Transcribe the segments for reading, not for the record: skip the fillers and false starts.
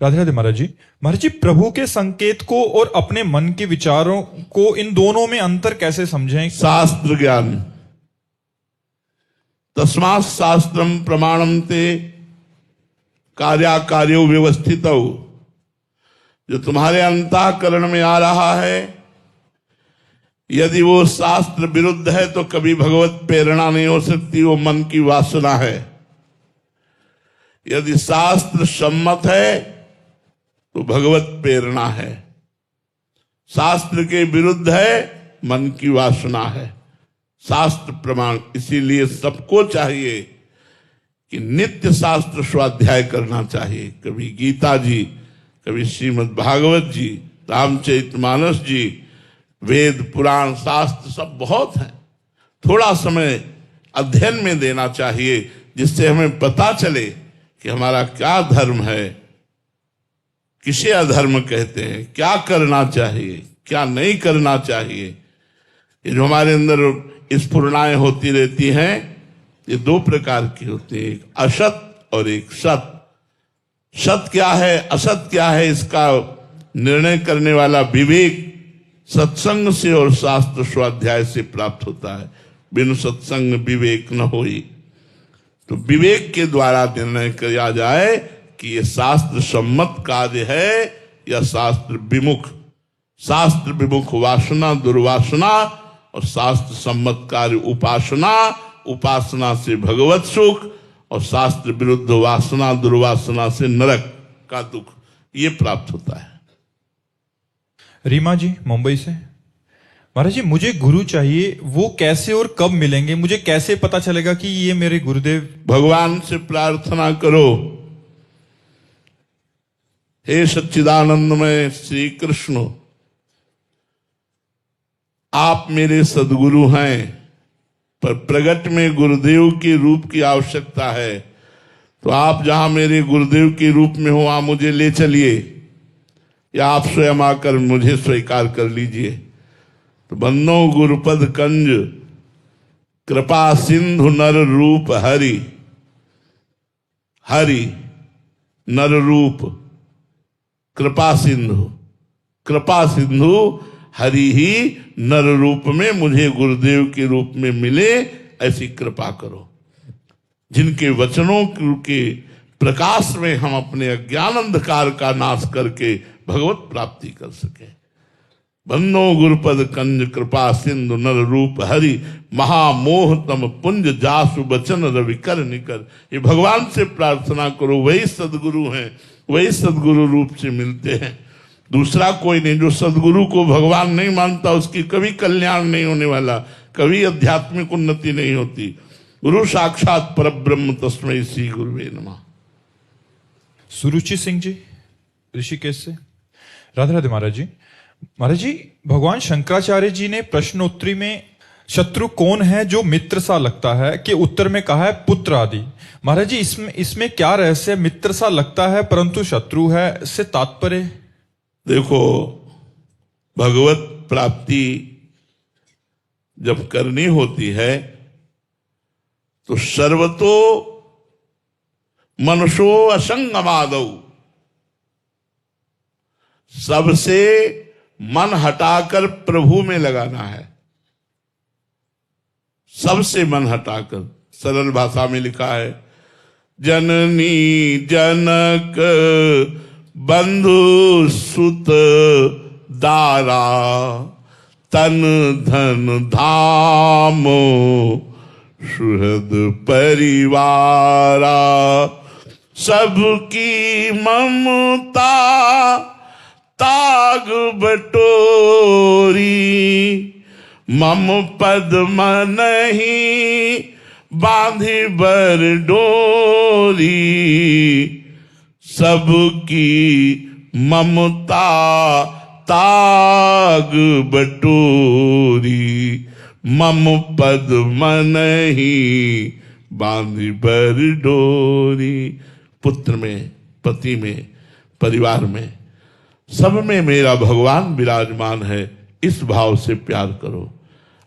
राधे राधे महाराज जी। महाराज जी, प्रभु के संकेत को और अपने मन के विचारों को, इन दोनों में अंतर कैसे समझें? शास्त्र ज्ञान। तस्मात् शास्त्रम प्रमाणम ते कार्याकार्यो व्यवस्थित। जो तुम्हारे अंतःकरण में आ रहा है, यदि वो शास्त्र विरुद्ध है तो कभी भगवत प्रेरणा नहीं हो सकती, वो मन की वासना है। यदि शास्त्र सम्मत है तो भगवत प्रेरणा है। शास्त्र के विरुद्ध है, मन की वासना है। शास्त्र प्रमाण। इसीलिए सबको चाहिए कि नित्य शास्त्र स्वाध्याय करना चाहिए। कभी गीता जी, कभी श्रीमद् भागवत जी, रामचरितमानस जी, वेद पुराण शास्त्र सब बहुत हैं। थोड़ा समय अध्ययन में देना चाहिए, जिससे हमें पता चले कि हमारा क्या धर्म है, किसे अधर्म कहते हैं, क्या करना चाहिए, क्या नहीं करना चाहिए। ये जो हमारे अंदर स्फुरणाएं होती रहती हैं, ये दो प्रकार की होती है, एक असत और एक सत। सत क्या है, असत क्या है, इसका निर्णय करने वाला विवेक सत्संग से और शास्त्र स्वाध्याय से प्राप्त होता है। बिन सत्संग विवेक न होई। तो विवेक के द्वारा निर्णय किया जाए कि यह शास्त्र सम्मत कार्य है या शास्त्र विमुख। शास्त्र विमुख वासना दुर्वासना और शास्त्र सम्मत कार्य उपासना, उपासना से भगवत सुख और शास्त्र विरुद्ध वासना दुर्वासना से नरक का दुख, ये प्राप्त होता है। रीमा जी मुंबई से। महाराज जी, मुझे गुरु चाहिए, वो कैसे और कब मिलेंगे? मुझे कैसे पता चलेगा कि ये मेरे गुरुदेव? भगवान से प्रार्थना करो, हे सच्चिदानंदमय श्री कृष्ण, आप मेरे सदगुरु हैं, पर प्रगट में गुरुदेव के रूप की आवश्यकता है। तो आप जहां मेरे गुरुदेव के रूप में हो, वहां मुझे ले चलिए, या आप स्वयं आकर मुझे स्वीकार कर लीजिए। तो बंदो गुरुपद कंज कृपा सिंधु नर रूप हरि। हरि नर रूप, कृपा सिंधु, कृपा सिंधु हरि ही नर रूप में मुझे गुरुदेव के रूप में मिले, ऐसी कृपा करो। जिनके वचनों के प्रकाश में हम अपने अज्ञान अंधकार का नाश करके भगवत प्राप्ति कर सके। बंदो गुरुपद कंज कृपा सिंधु नर रूप हरि, महामोह तम पुंज जासु बचन रवि कर निकर। ये भगवान से प्रार्थना करो, वही सदगुरु हैं, वही सदगुरु रूप से मिलते हैं, दूसरा कोई नहीं। जो सदगुरु को भगवान नहीं मानता, उसकी कभी कल्याण नहीं होने वाला, कभी आध्यात्मिक उन्नति नहीं होती। गुरु साक्षात परब्रह्म तस्मै श्री गुरुवे नमः। सुरुचि सिंह जी ऋषिकेश से। राधे राधे महाराज जी। महाराज जी, भगवान शंकराचार्य जी ने प्रश्नोत्तरी में शत्रु कौन है जो मित्र सा लगता है के उत्तर में कहा है पुत्र आदि। महाराज जी, इसमें क्या रहस्य? मित्र सा लगता है परंतु शत्रु है, से तात्पर्य? देखो, भगवत प्राप्ति जब करनी होती है तो सर्वतो मनुष्यो असंगमादौ, सबसे मन हटाकर प्रभु में लगाना है। सबसे मन हटाकर। सरल भाषा में लिखा है, जननी जनक बंधु सुत दारा, तन धन धाम सुहृद परिवारा। सबकी ममता ताग बटोरी, मम पद नहीं बांधी बर डोरी। सबकी ममता ताग बटोरी, मम पद नहीं बांधी बर डोरी। पुत्र में, पति में, परिवार में, सब में मेरा भगवान विराजमान है, इस भाव से प्यार करो।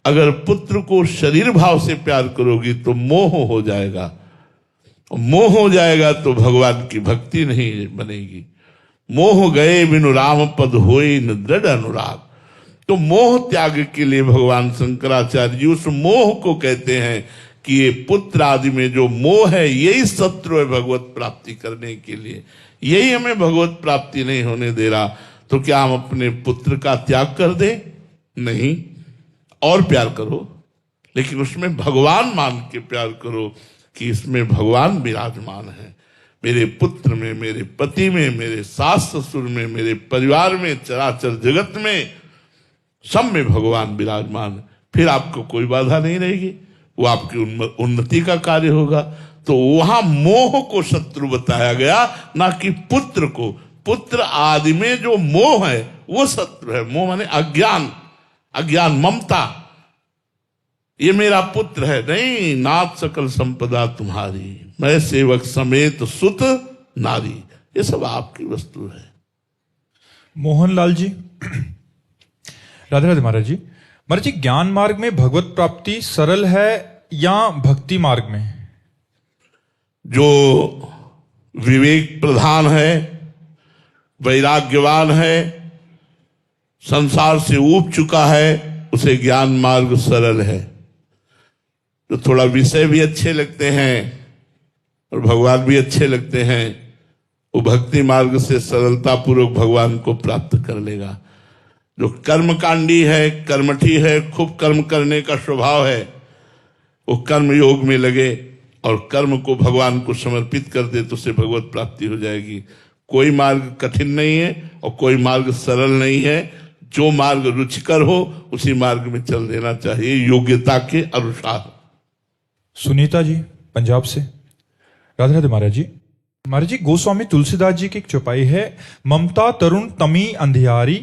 अगर पुत्र को शरीर भाव से प्यार करोगी तो मोह हो जाएगा, मोह हो जाएगा तो भगवान की भक्ति नहीं बनेगी। मोह गए बिनु राम पद होए न दृढ़ अनुराग। तो मोह त्याग के लिए भगवान शंकराचार्य जी उस मोह को कहते हैं कि ये पुत्र आदि में जो मोह है यही शत्रु है भगवत प्राप्ति करने के लिए, यही हमें भगवत प्राप्ति नहीं होने दे रहा। तो क्या हम अपने पुत्र का त्याग कर दें? नहीं, और प्यार करो, लेकिन उसमें भगवान मान के प्यार करो कि इसमें भगवान विराजमान है। मेरे पुत्र में, मेरे पति में, मेरे सास ससुर में, मेरे परिवार में, चराचर जगत में, सब में भगवान विराजमान है। फिर आपको कोई बाधा नहीं रहेगी, वो आपकी उन्नति का कार्य होगा। तो वहां मोह को शत्रु बताया गया, ना कि पुत्र को। पुत्र आदि में जो मोह है वो शत्रु है। मोह माने अज्ञान, अज्ञान, ममता। ये मेरा पुत्र है, नहीं, नाथ सकल संपदा तुम्हारी, मैं सेवक समेत सुत नारी, ये सब आपकी वस्तु है। मोहनलाल जी, राधे राधे महाराज जी। महाराज जी, ज्ञान मार्ग में भगवत प्राप्ति सरल है या भक्ति मार्ग में? जो विवेक प्रधान है, वैराग्यवान है, संसार से ऊब चुका है, उसे ज्ञान मार्ग सरल है। जो थोड़ा विषय भी अच्छे लगते हैं और भगवान भी अच्छे लगते हैं, वो भक्ति मार्ग से सरलता पूर्वक भगवान को प्राप्त कर लेगा। जो कर्मकांडी है, कर्मठी है, खूब कर्म करने का स्वभाव है, वो कर्म योग में लगे और कर्म को भगवान को समर्पित कर दे तो उसे भगवत प्राप्ति हो जाएगी। कोई मार्ग कठिन नहीं है और कोई मार्ग सरल नहीं है। जो मार्ग रुचिकर हो उसी मार्ग में चल देना चाहिए, योग्यता के अनुसार। सुनीता जी, पंजाब से, राधे राधे महाराज जी। महाराज जी, गोस्वामी तुलसीदास जी की एक चौपाई है, ममता तरुण तमी अंधियारी,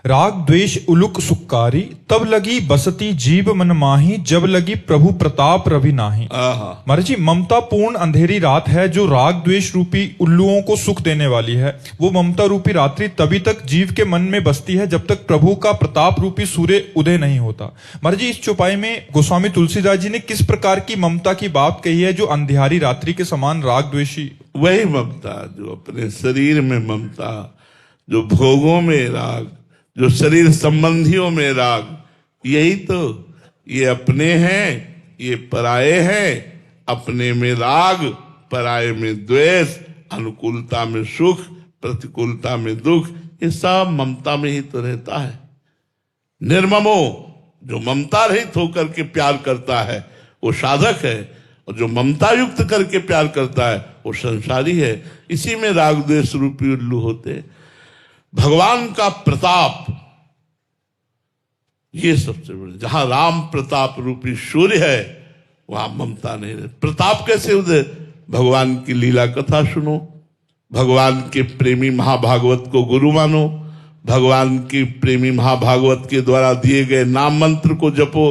राग द्वेष उलुक सुक्कारी, तब लगी बसती जीव मन माही, जब लगी प्रभु प्रताप रवि नाही। महाराज जी, ममता पूर्ण अंधेरी रात है जो राग द्वेष रूपी उल्लुओं को सुख देने वाली है। वो ममता रूपी रात्रि तभी तक जीव के मन में बसती है जब तक प्रभु का प्रताप रूपी सूर्य उदय नहीं होता। महाराज जी, इस चौपाई में गोस्वामी तुलसीदास जी ने किस प्रकार की ममता की बात कही है जो अंधियारी रात्रि के समान राग द्वेषी? वही ममता जो अपने शरीर में ममता, जो भोगों में राग, जो शरीर संबंधियों में राग, यही तो। ये अपने हैं, ये पराये हैं। अपने में राग, पराये में द्वेष, अनुकूलता में सुख, प्रतिकूलता में दुख, ये सब ममता में ही तो रहता है। निर्ममो, जो ममता रहित होकर के प्यार करता है वो साधक है, और जो ममता युक्त करके प्यार करता है वो संसारी है। इसी में राग द्वेष रूपी उल्लू होते हैं। भगवान का प्रताप, ये सबसे बड़े। जहां राम प्रताप रूपी सूर्य है वहां ममता नहीं रहती। प्रताप कैसे उदय? भगवान की लीला कथा सुनो, भगवान के प्रेमी महाभागवत को गुरु मानो, भगवान की प्रेमी महाभागवत के द्वारा दिए गए नाम मंत्र को जपो,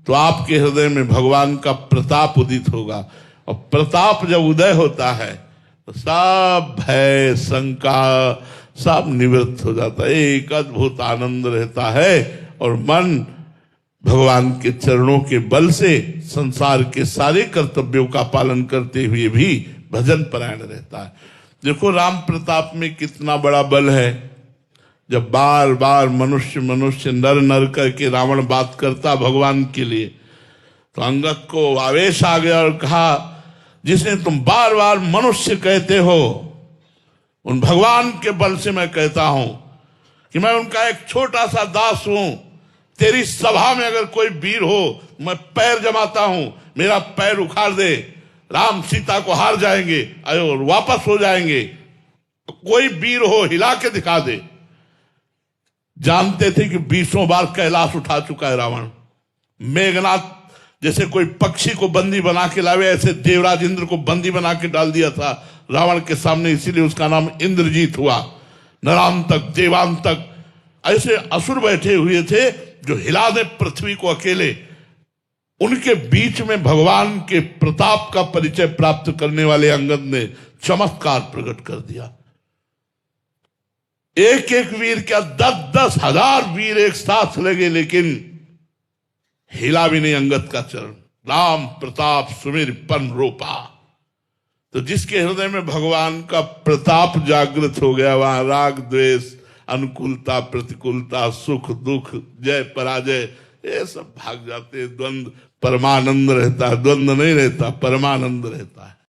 तो आपके हृदय में भगवान का प्रताप उदित होगा। और प्रताप जब उदय होता है तो सब भय, शंका सब निवृत्त हो जाता है। एक अद्भुत आनंद रहता है और मन भगवान के चरणों के बल से संसार के सारे कर्तव्यों का पालन करते हुए भी भजन परायण रहता है। देखो राम प्रताप में कितना बड़ा बल है। जब बार बार मनुष्य नर नर करके रावण बात करता भगवान के लिए, तो अंगद को आवेश आ गया और कहा, जिसे तुम बार बार मनुष्य कहते हो, उन भगवान के बल से मैं कहता हूं कि मैं उनका एक छोटा सा दास हूं। तेरी सभा में अगर कोई वीर हो, मैं पैर जमाता हूं, मेरा पैर उखाड़ दे, राम सीता को हार जाएंगे और वापस हो जाएंगे। कोई वीर हो हिला के दिखा दे। जानते थे कि 20 बार कैलाश उठा चुका है रावण। मेघनाथ जैसे कोई पक्षी को बंदी बना के लावे, ऐसे देवराज इंद्र को बंदी बना के डाल दिया था रावण के सामने, इसीलिए उसका नाम इंद्रजीत हुआ। नरान तक देवान तक ऐसे असुर बैठे हुए थे जो हिला दे पृथ्वी को अकेले। उनके बीच में भगवान के प्रताप का परिचय प्राप्त करने वाले अंगद ने चमत्कार प्रकट कर दिया। एक एक वीर क्या 10-10 हजार वीर एक साथ लगे, लेकिन हिला भी नहीं अंगद का चरण। राम प्रताप सुमिर पन रोपा। तो जिसके हृदय में भगवान का प्रताप जागृत हो गया, वहां राग द्वेष, अनुकूलता प्रतिकूलता, सुख दुख, जय पराजय, ये सब भाग जाते हैं। द्वंद्व, परमानंद रहता है। द्वंद्व नहीं रहता, परमानंद रहता है।